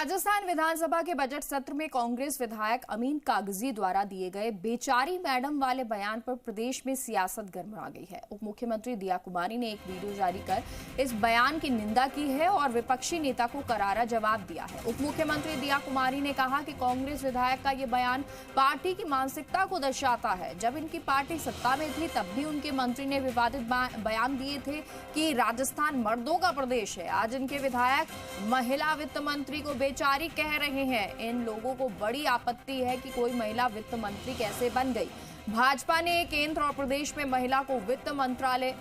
राजस्थान विधानसभा के बजट सत्र में कांग्रेस विधायक अमीन कागजी द्वारा दिए गए बेचारी मैडम वाले बयान पर प्रदेश में सियासत गरमा गई है। उप मुख्यमंत्री दिया कुमारी ने एक वीडियो जारी कर इस बयान की निंदा की है और विपक्षी नेता को करारा जवाब दिया है। उप मुख्यमंत्री दिया कुमारी ने कहा कि कांग्रेस विधायक का ये बयान पार्टी की मानसिकता को दर्शाता है। जब इनकी पार्टी सत्ता में थी तब भी उनके मंत्री ने विवादित बयान दिए थे कि राजस्थान मर्दों का प्रदेश है। आज इनके विधायक महिला वित्त मंत्री को बेचारी कह रहे हैं। इन लोगों को बड़ी आपत्ति है कि कोई महिला वित्त मंत्री कैसे बन गई। भाजपा ने केंद्र और प्रदेश में महिला को वित्त मंत्रालय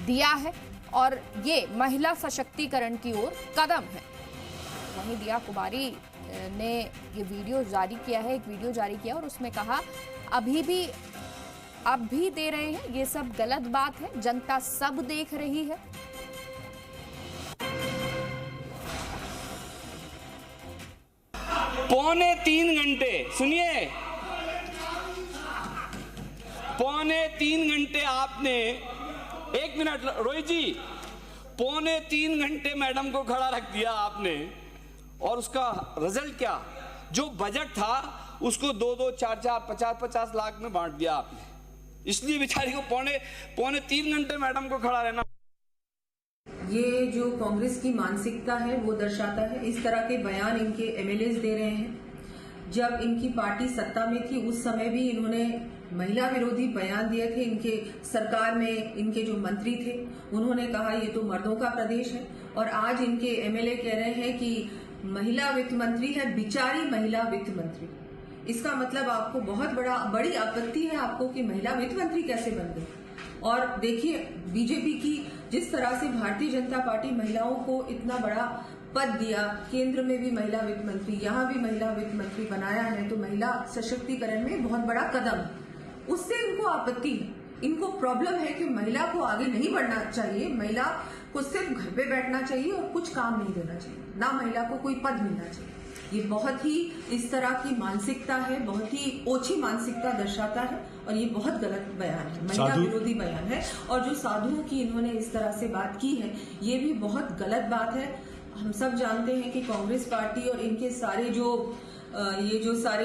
दिया है और ये महिला सशक्तिकरण की ओर कदम है। वहीं दिया कुमारी ने ये वीडियो जारी किया है, एक वीडियो जारी किया और उसमें कहा अब भी दे रहे हैं, ये सब गलत बात है, जनता सब देख रही है। पौने 3 घंटे सुनिए, पौने 3 घंटे आपने, एक मिनट रोहित जी, पौने 3 घंटे मैडम को खड़ा रख दिया आपने और उसका रिजल्ट क्या? जो बजट था उसको 2-2, 4-4, 50-50 लाख में बांट दिया आपने। इसलिए बेचारी को पौने 3 घंटे मैडम को खड़ा रहना। ये जो कांग्रेस की मानसिकता है वो दर्शाता है। इस तरह के बयान इनके एमएलएस दे रहे हैं। जब इनकी पार्टी सत्ता में थी उस समय भी इन्होंने महिला विरोधी बयान दिए थे। इनके सरकार में इनके जो मंत्री थे उन्होंने कहा ये तो मर्दों का प्रदेश है और आज इनके एमएलए कह रहे हैं कि महिला वित्त मंत्री है, बिचारी महिला वित्त मंत्री। इसका मतलब आपको बहुत बड़ी आपत्ति है आपको कि महिला वित्त मंत्री कैसे बन गई। और देखिए बीजेपी की जिस तरह से भारतीय जनता पार्टी महिलाओं को इतना बड़ा पद दिया, केंद्र में भी महिला वित्त मंत्री, यहाँ भी महिला वित्त मंत्री बनाया है, तो महिला सशक्तिकरण में बहुत बड़ा कदम है। उससे इनको आपत्ति है। इनको प्रॉब्लम है कि महिला को आगे नहीं बढ़ना चाहिए, महिला को सिर्फ घर पे बैठना चाहिए और कुछ काम नहीं देना चाहिए, ना महिला को कोई पद मिलना चाहिए। ये बहुत ही इस तरह की मानसिकता है, बहुत ही ओछी मानसिकता दर्शाता है और ये बहुत गलत बयान है, महिला विरोधी बयान है। और जो साधुओं की इन्होंने इस तरह से बात की है ये भी बहुत गलत बात है। हम सब जानते हैं कि कांग्रेस पार्टी और इनके सारे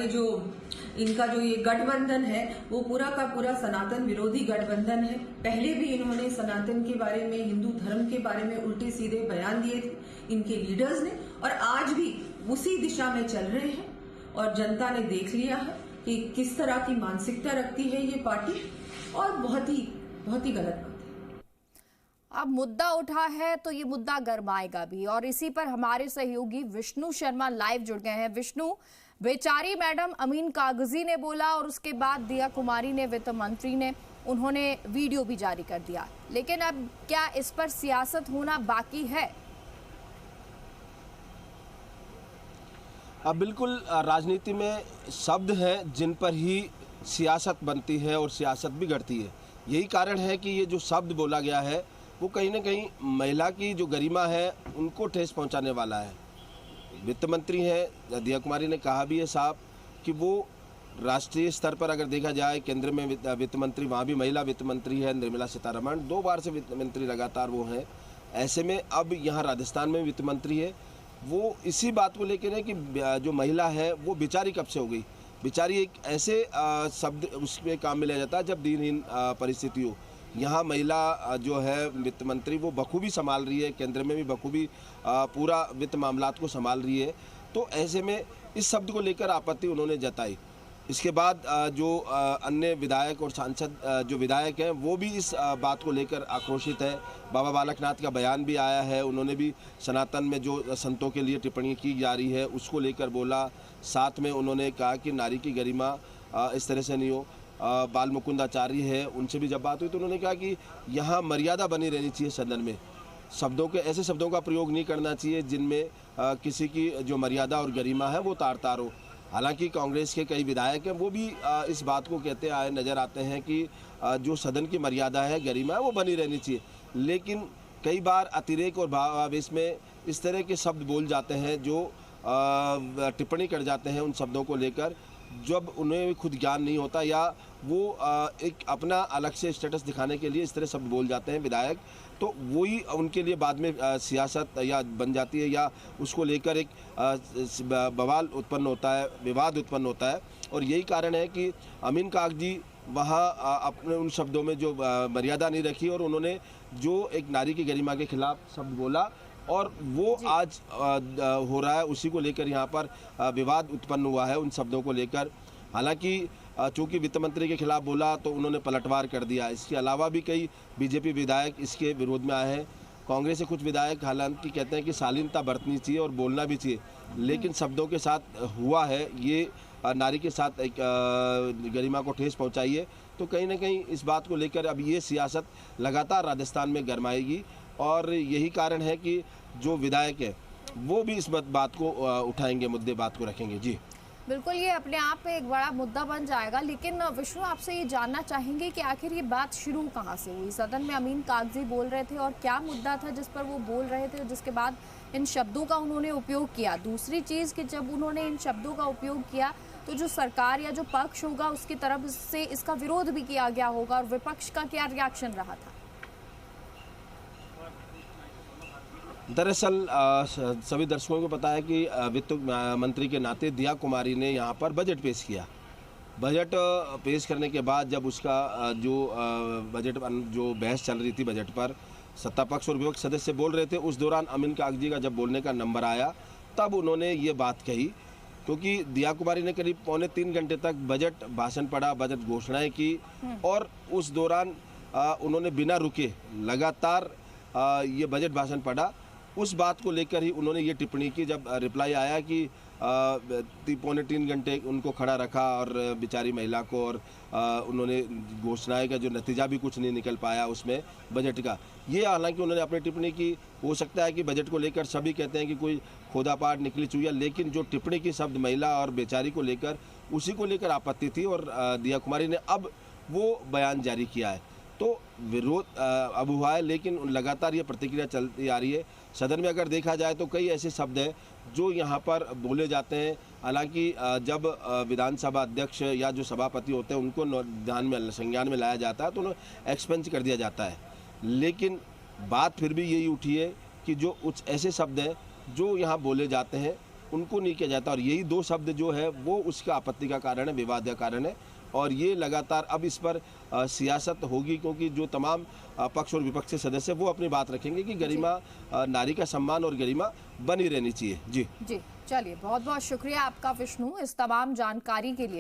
जो इनका जो ये गठबंधन है वो पूरा का पूरा सनातन विरोधी गठबंधन है। पहले भी इन्होंने सनातन के बारे में, हिंदू धर्म के बारे में उल्टे सीधे बयान दिए थे इनके लीडर्स ने और आज भी उसी दिशा में चल रहे हैं और जनता ने देख लिया है कि किस तरह की मानसिकता रखती है ये पार्टी और बहुत ही गलत बात है। अब मुद्दा उठा है तो ये मुद्दा गरमाएगा भी और इसी पर हमारे सहयोगी विष्णु शर्मा लाइव जुड़ गए हैं। विष्णु, बेचारी मैडम अमीन कागजी ने बोला और उसके बाद दिया कुमारी ने, वित्त मंत्री ने, उन्होंने वीडियो भी जारी कर दिया, लेकिन अब क्या इस पर सियासत होना बाकी है? अब बिल्कुल, राजनीति में शब्द हैं जिन पर ही सियासत बनती है और सियासत भी गढ़ती है। यही कारण है कि ये जो शब्द बोला गया है वो कहीं ना कहीं महिला की जो गरिमा है उनको ठेस पहुंचाने वाला है। वित्त मंत्री हैं, दिया कुमारी ने कहा भी है साहब कि वो राष्ट्रीय स्तर पर अगर देखा जाए केंद्र में वित्त मंत्री, वहाँ भी महिला वित्त मंत्री है निर्मला सीतारमण, 2 बार से वित्त मंत्री लगातार वो हैं। ऐसे में अब यहाँ राजस्थान में वित्त मंत्री है, वो इसी बात को लेकर है कि जो महिला है वो बेचारी कब से हो गई। बेचारी एक ऐसे शब्द उसमें काम में लिया जाता है जब दीनहीन परिस्थिति हो। यहाँ महिला जो है वित्त मंत्री वो बखूबी संभाल रही है, केंद्र में भी बखूबी पूरा वित्त मामलात को संभाल रही है। तो ऐसे में इस शब्द को लेकर आपत्ति उन्होंने जताई। इसके बाद जो अन्य विधायक और सांसद जो विधायक हैं वो भी इस बात को लेकर आक्रोशित है। बाबा बालकनाथ का बयान भी आया है, उन्होंने भी सनातन में जो संतों के लिए टिप्पणी की जा रही है उसको लेकर बोला। साथ में उन्होंने कहा कि नारी की गरिमा इस तरह से नहीं हो। बाल मुकुंद आचार्य है, उनसे भी जब बात हुई तो उन्होंने कहा कि यहाँ मर्यादा बनी रहनी चाहिए सदन में, ऐसे शब्दों का प्रयोग नहीं करना चाहिए जिनमें किसी की जो मर्यादा और गरिमा है वो तार तार हो। हालांकि कांग्रेस के कई विधायक हैं वो भी इस बात को कहते आए नज़र आते हैं कि जो सदन की मर्यादा है, गरिमा है, वो बनी रहनी चाहिए। लेकिन कई बार अतिरेक और भावावेश में इस तरह के शब्द बोल जाते हैं जो टिप्पणी कर जाते हैं उन शब्दों को लेकर, जब उन्हें खुद ज्ञान नहीं होता या वो एक अपना अलग से स्टेटस दिखाने के लिए इस तरह शब्द बोल जाते हैं विधायक, तो वही उनके लिए बाद में सियासत या बन जाती है या उसको लेकर एक बवाल उत्पन्न होता है, विवाद उत्पन्न होता है। और यही कारण है कि अमीन कागजी वहाँ अपने उन शब्दों में जो मर्यादा नहीं रखी और उन्होंने जो एक नारी की गरिमा के खिलाफ शब्द बोला और वो आज हो रहा है, उसी को लेकर यहाँ पर विवाद उत्पन्न हुआ है उन शब्दों को लेकर। हालांकि चूंकि वित्त मंत्री के खिलाफ बोला तो उन्होंने पलटवार कर दिया। इसके अलावा भी कई बीजेपी विधायक इसके विरोध में आए हैं। कांग्रेस से कुछ विधायक हालांकि कहते हैं कि शालीनता बरतनी चाहिए और बोलना भी चाहिए, लेकिन शब्दों के साथ हुआ है ये, नारी के साथ एक गरिमा को ठेस पहुंचाई है। तो कहीं ना कहीं इस बात को लेकर अब ये सियासत लगातार राजस्थान में गरमाएगी और यही कारण है कि जो विधायक है वो भी इस बात को उठाएंगे, मुद्दे बात को रखेंगे। जी बिल्कुल, ये अपने आप में एक बड़ा मुद्दा बन जाएगा। लेकिन विष्णु, आपसे ये जानना चाहेंगे कि आखिर ये बात शुरू कहाँ से हुई? सदन में अमीन कागजी बोल रहे थे और क्या मुद्दा था जिस पर वो बोल रहे थे, जिसके बाद इन शब्दों का उन्होंने उपयोग किया? दूसरी चीज़ कि जब उन्होंने इन शब्दों का उपयोग किया तो जो सरकार या जो पक्ष होगा उसकी तरफ से इसका विरोध भी किया गया होगा, और विपक्ष का क्या रिएक्शन रहा था? दरअसल सभी दर्शकों को पता है कि वित्त मंत्री के नाते दिया कुमारी ने यहाँ पर बजट पेश किया। बजट पेश करने के बाद जब उसका जो बजट जो बहस चल रही थी बजट पर, सत्ता पक्ष और विपक्ष सदस्य बोल रहे थे, उस दौरान अमीन कागजी का जब बोलने का नंबर आया तब उन्होंने ये बात कही, क्योंकि दिया कुमारी ने करीब 2.25 घंटे तक बजट भाषण पढ़ा, बजट घोषणाएं की और उस दौरान उन्होंने बिना रुके लगातार ये बजट भाषण पढ़ा। उस बात को लेकर ही उन्होंने ये टिप्पणी की जब रिप्लाई आया कि 2.25 घंटे उनको खड़ा रखा और बेचारी महिला को, और उन्होंने घोषणाएं का जो नतीजा भी कुछ नहीं निकल पाया उसमें बजट का। ये हालांकि उन्होंने अपनी टिप्पणी की, हो सकता है कि बजट को लेकर सभी कहते हैं कि कोई खोदापाट निकली चुईया, लेकिन जो टिप्पणी की शब्द महिला और बेचारी को लेकर, उसी को लेकर आपत्ति थी और दिया कुमारी ने अब वो बयान जारी किया है। तो विरोध अब हुआ है, लेकिन लगातार ये प्रतिक्रिया चलती आ रही है। सदन में अगर देखा जाए तो कई ऐसे शब्द हैं जो यहाँ पर बोले जाते हैं। हालांकि जब विधानसभा अध्यक्ष या जो सभापति होते हैं उनको ध्यान में संज्ञान में लाया जाता है तो उन्हें एक्सपेंस कर दिया जाता है, लेकिन बात फिर भी यही उठी है कि जो कुछ ऐसे शब्द हैं जो यहाँ बोले जाते हैं उनको नहीं किया जाता, और यही 2 शब्द जो है वो उसका आपत्ति का कारण है, विवाद का कारण है। और ये लगातार अब इस पर सियासत होगी, क्योंकि जो तमाम पक्ष और विपक्ष के सदस्य वो अपनी बात रखेंगे कि गरिमा, नारी का सम्मान और गरिमा बनी रहनी चाहिए। जी चलिए, बहुत बहुत शुक्रिया आपका विष्णु इस तमाम जानकारी के लिए।